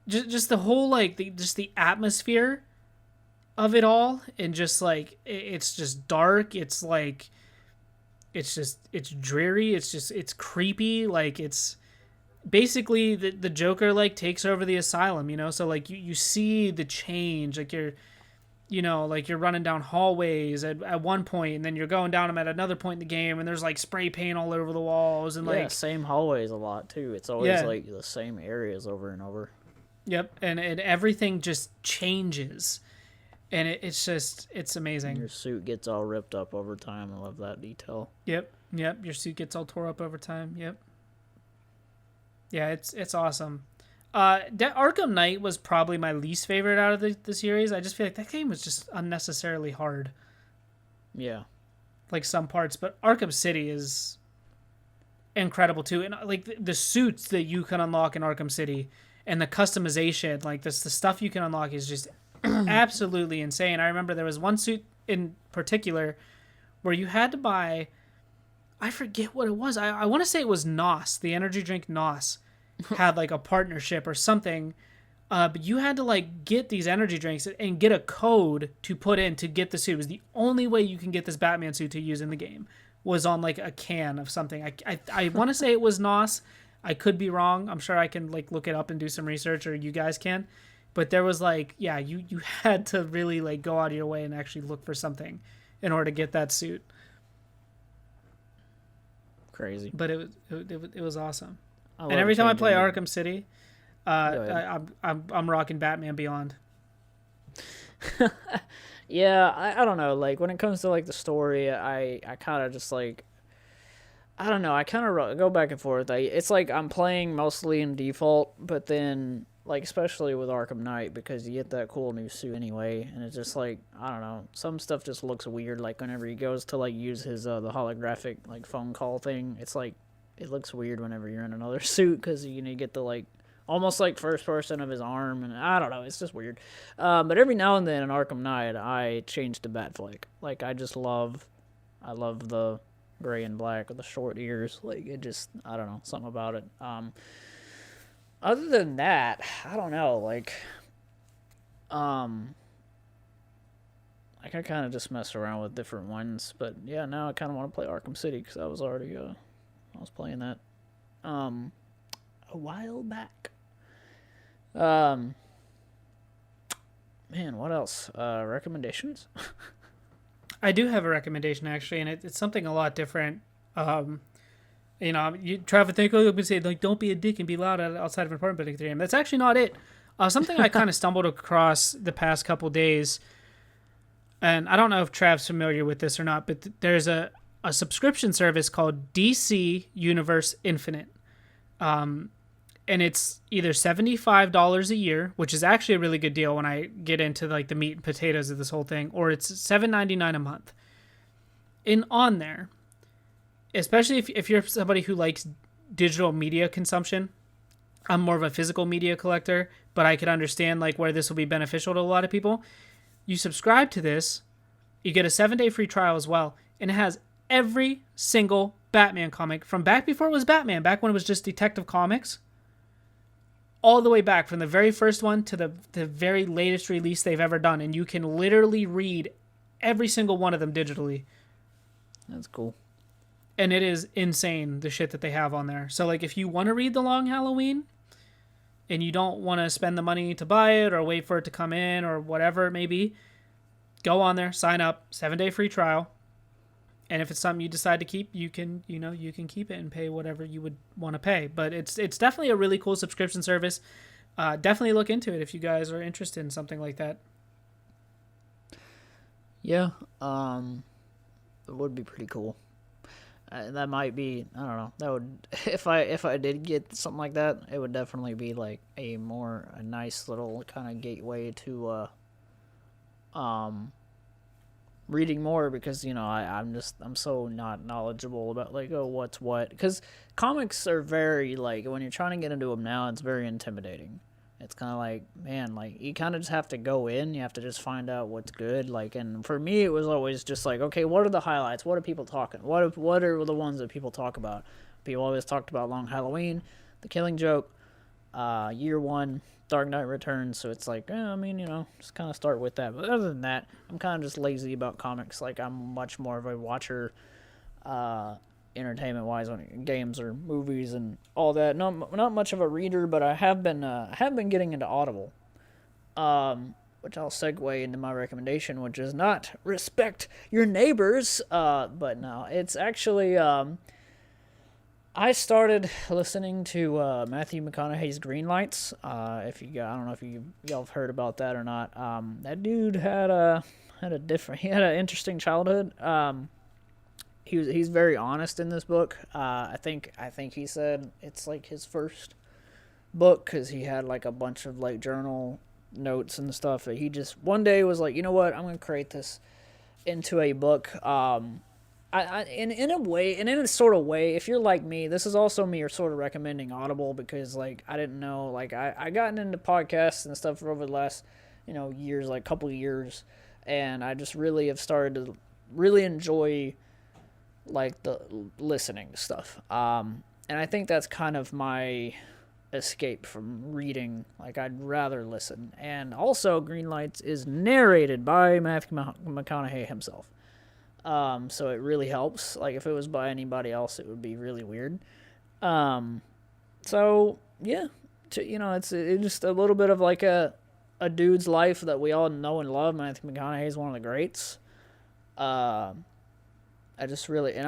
Speaker 1: just the whole like just the atmosphere of it all, and just like it's just dark. It's like it's dreary. It's creepy. Like it's basically the Joker like takes over the asylum, you know. So like you see the change, like like you're running down hallways at one point, and then you're going down them at another point in the game, and there's like spray paint all over the walls, and like
Speaker 2: same hallways a lot too. It's always like the same areas over and over.
Speaker 1: Yep, and everything just changes, and it's amazing.
Speaker 2: And your suit gets all ripped up over time. I love that detail.
Speaker 1: Yep, your suit gets all tore up over time. Yep. Yeah, it's awesome. Arkham Knight was probably my least favorite out of the series. I just feel like that game was just unnecessarily hard.
Speaker 2: Yeah.
Speaker 1: Like some parts, but Arkham City is incredible too. And like the suits that you can unlock in Arkham City and the customization, like the stuff you can unlock is just absolutely insane. I remember there was one suit in particular where you had to buy, I forget what it was. I want to say it was NOS, the energy drink NOS. Had like a partnership or something, but you had to like get these energy drinks and get a code to put in to get the suit. It was the only way you can get this Batman suit to use in the game, was on like a can of something. I want to say it was NOS. I could be wrong. I'm sure I can like look it up and do some research, or you guys can. But there was like, yeah, you had to really like go out of your way and actually look for something in order to get that suit.
Speaker 2: Crazy.
Speaker 1: But it was awesome.
Speaker 2: And
Speaker 1: every time I play Arkham City, I'm rocking Batman Beyond.
Speaker 2: Yeah, I don't know. Like when it comes to like the story, I kind of just like, I don't know. I kind of go back and forth. It's like I'm playing mostly in default, but then like especially with Arkham Knight, because you get that cool new suit anyway, and it's just like, I don't know. Some stuff just looks weird. Like whenever he goes to like use his the holographic like phone call thing, it's like, it looks weird whenever you're in another suit, because you get the like almost like first person of his arm, and I don't know, it's just weird. But every now and then in Arkham Knight, I change to Batfleck. Like I love the gray and black with the short ears. Like it just, I don't know, something about it. Other than that, I don't know. Like I kind of just mess around with different ones, but yeah, now I kind of want to play Arkham City because I was already I was playing that a while back. Man, what else? Recommendations?
Speaker 1: I do have a recommendation actually, and it's something a lot different. Trav would think, oh, say like, don't be a dick and be loud outside of an apartment building at 3 a.m. That's actually not it. Something I kind of stumbled across the past couple days, and I don't know if Trav's familiar with this or not, but there's a subscription service called DC Universe Infinite. And it's either $75 a year, which is actually a really good deal when I get into like the meat and potatoes of this whole thing, or it's $7.99 a month. And on there, especially if you're somebody who likes digital media consumption, I'm more of a physical media collector, but I could understand like where this will be beneficial to a lot of people. You subscribe to this, you get a 7-day free trial as well, and it has every single Batman comic from back before it was Batman, back when it was just Detective Comics, all the way back from the very first one to the very latest release they've ever done, and you can literally read every single one of them digitally.
Speaker 2: That's cool.
Speaker 1: And it is insane, the shit that they have on there. So like if you want to read The Long Halloween and you don't want to spend the money to buy it or wait for it to come in or whatever it may be, go on there, sign up, 7-day free trial. And if it's something you decide to keep, you can keep it and pay whatever you would want to pay. But it's definitely a really cool subscription service. Definitely look into it if you guys are interested in something like that.
Speaker 2: Yeah, it would be pretty cool. That might be, I don't know. That would, if I did get something like that, it would definitely be like a nice little kind of gateway to reading more, because I'm so not knowledgeable about like, oh, what's what, because comics are very like, when you're trying to get into them now, it's very intimidating, It's kind of like, man, like you kind of just have to go in. You have to just find out what's good. Like, and for me, it was always just like, okay, what are the highlights? What are people talking? What are the ones that people talk about? People always talked about Long Halloween, The Killing Joke, Year One, Dark Knight Returns. So it's like, I mean, just kind of start with that. But other than that, I'm kind of just lazy about comics. Like, I'm much more of a watcher, entertainment wise, on games or movies and all that. Not much of a reader, but I have been getting into Audible, which I'll segue into my recommendation, which is not respect your neighbors, but no, it's actually I started listening to Matthew McConaughey's Green Lights. I don't know if y'all have heard about that or not. That dude had an interesting childhood. He's very honest in this book. I think he said it's like his first book because he had like a bunch of like journal notes and stuff that he just one day was like, you know what, I'm gonna create this into a book. In a way, and in a sort of way, if you're like me, this is also me sort of recommending Audible because like I didn't know, like I gotten into podcasts and stuff over the last years, like couple of years, and I just really have started to really enjoy like the listening stuff. And I think that's kind of my escape from reading. Like I'd rather listen. And also Green Lights is narrated by Matthew McConaughey himself. So it really helps. Like if it was by anybody else, it would be really weird. So yeah, it's just a little bit of like a dude's life that we all know and love. Matthew McConaughey is one of the greats. I just really, and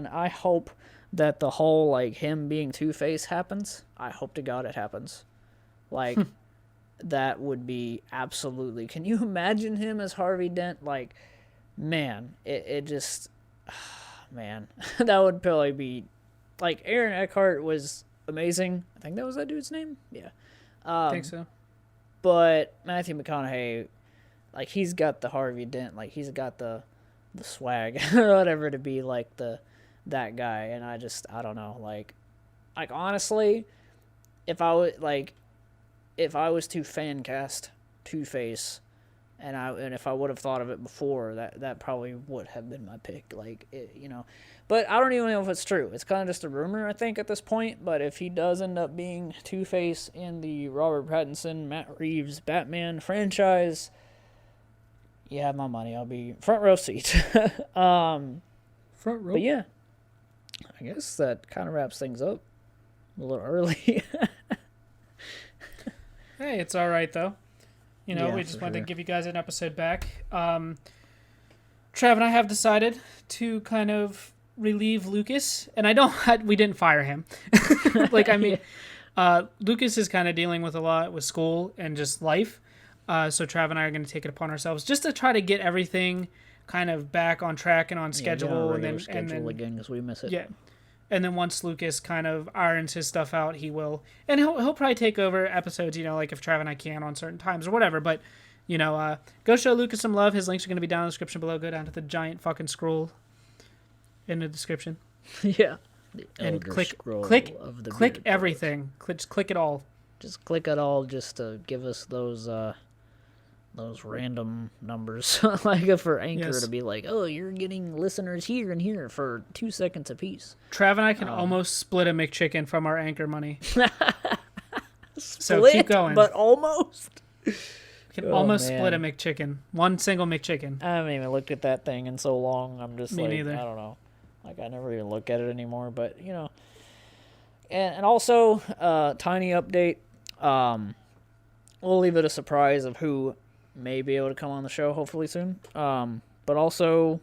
Speaker 2: I hope that the whole, like, him being Two-Face happens. I hope to God it happens. Like, that would be absolutely, can you imagine him as Harvey Dent? Like, man, it just, man, that would probably be, like, Aaron Eckhart was amazing. I think that was that dude's name? Yeah.
Speaker 1: I think so.
Speaker 2: But Matthew McConaughey, like, he's got the Harvey Dent, like, he's got the swag or whatever to be like that guy, and I don't know, like honestly, if I was to fan cast Two-Face, and if I would have thought of it before, that probably would have been my pick, like but I don't even know if it's true. It's kind of just a rumor, I think, at this point. But if he does end up being Two-Face in the Robert Pattinson, Matt Reeves Batman franchise, you have my money. I'll be front row seat.
Speaker 1: Front row.
Speaker 2: But yeah, I guess that kind of wraps things up a little early.
Speaker 1: Hey, it's all right though.
Speaker 2: Yeah,
Speaker 1: we just wanted to give you guys an episode back. Trav and I have decided to kind of relieve Lucas, and we didn't fire him. Lucas is kind of dealing with a lot with school and just life. So Trav and I are going to take it upon ourselves just to try to get everything kind of back on track and on schedule, and then
Speaker 2: again because we miss it.
Speaker 1: Yeah, and then once Lucas kind of irons his stuff out, he'll probably take over episodes. Like if Trav and I can on certain times or whatever. But go show Lucas some love. His links are going to be down in the description below. Go down to the giant fucking scroll in the description.
Speaker 2: Yeah,
Speaker 1: and click
Speaker 2: of
Speaker 1: everything. Click it all.
Speaker 2: Just click it all just to give us those random numbers, like for Anchor to be like, oh, you're getting listeners here and here for 2 seconds apiece.
Speaker 1: Trav and I can almost split a McChicken from our Anchor money.
Speaker 2: So keep going. But almost.
Speaker 1: We can almost split a McChicken. One single McChicken.
Speaker 2: I haven't even looked at that thing in so long. I'm just
Speaker 1: Me neither.
Speaker 2: I don't know. Like I never even look at it anymore, but And also, tiny update. We'll leave it a surprise of who may be able to come on the show hopefully soon. But also,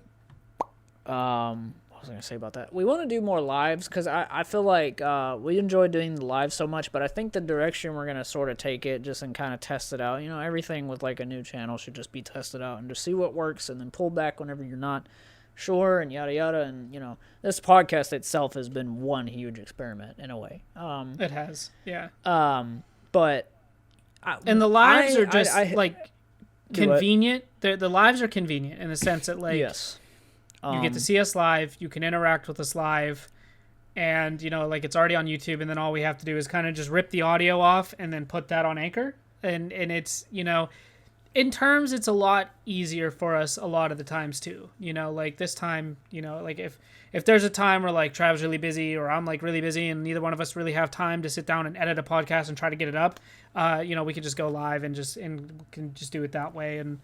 Speaker 2: what was I going to say about that? We want to do more lives because I feel like we enjoy doing the live so much, but I think the direction we're going to sort of take it just and kind of test it out. Everything with like a new channel should just be tested out and just see what works and then pull back whenever you're not sure and yada yada. And this podcast itself has been one huge experiment in a way.
Speaker 1: It has, yeah.
Speaker 2: But
Speaker 1: and the lives are just convenient. The lives are convenient in the sense that like
Speaker 2: yes,
Speaker 1: you get to see us live, you can interact with us live, and like it's already on YouTube, and then all we have to do is kind of just rip the audio off and then put that on Anchor, and it's in terms, it's a lot easier for us a lot of the times too. Like this time, like if there's a time where like Trav's really busy or I'm like really busy and neither one of us really have time to sit down and edit a podcast and try to get it up, we can just go live and can just do it that way. And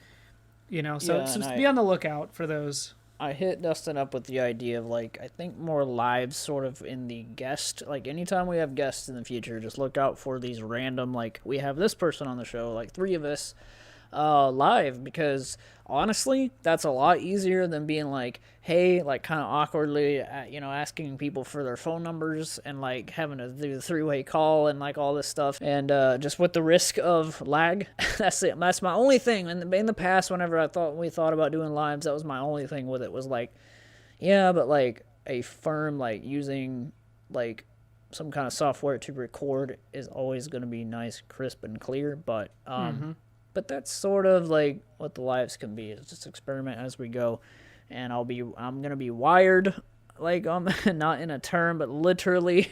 Speaker 1: so be on the lookout for those.
Speaker 2: I hit Dustin up with the idea of like, I think more live sort of in the guest, like anytime we have guests in the future, just look out for these random, like we have this person on the show, like 3 of us live, because honestly that's a lot easier than being like, hey, like kind of awkwardly asking people for their phone numbers and like having to do the 3-way call and like all this stuff, and just with the risk of lag. That's my only thing. In the past, whenever we thought about doing lives, that was my only thing with it, was like, yeah, but like a firm like using like some kind of software to record is always going to be nice, crisp and clear, but But that's sort of like what the lives can be. It's just experiment as we go. And I'm going to be wired, like not in a term, but literally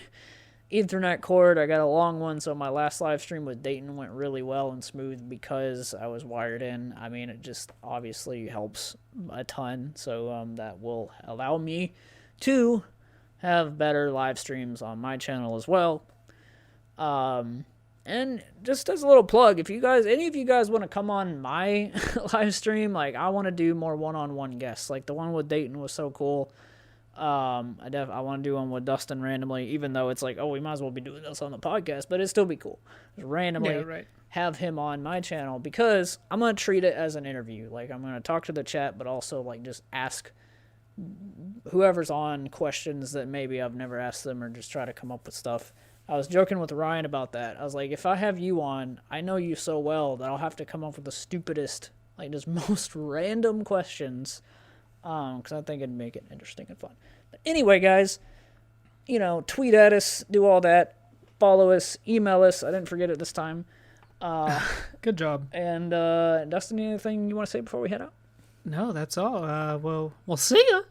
Speaker 2: Ethernet cord. I got a long one, so my last live stream with Dayton went really well and smooth because I was wired in. I mean, it just obviously helps a ton. So that will allow me to have better live streams on my channel as well. And just as a little plug, if any of you guys want to come on my live stream, like I want to do more one-on-one guests. Like the one with Dayton was so cool. I want to do one with Dustin randomly, even though it's like, oh, we might as well be doing this on the podcast, but it'd still be cool. Just randomly have him on my channel, because I'm going to treat it as an interview. Like I'm going to talk to the chat, but also like just ask whoever's on questions that maybe I've never asked them, or just try to come up with stuff. I was joking with Ryan about that. I was like, if I have you on, I know you so well that I'll have to come up with the stupidest, like just most random questions, because I think it'd make it interesting and fun. But anyway, guys, tweet at us, do all that, follow us, email us. I didn't forget it this time.
Speaker 1: Good job.
Speaker 2: And Dustin, anything you want to say before we head out?
Speaker 1: No, that's all. We'll see ya.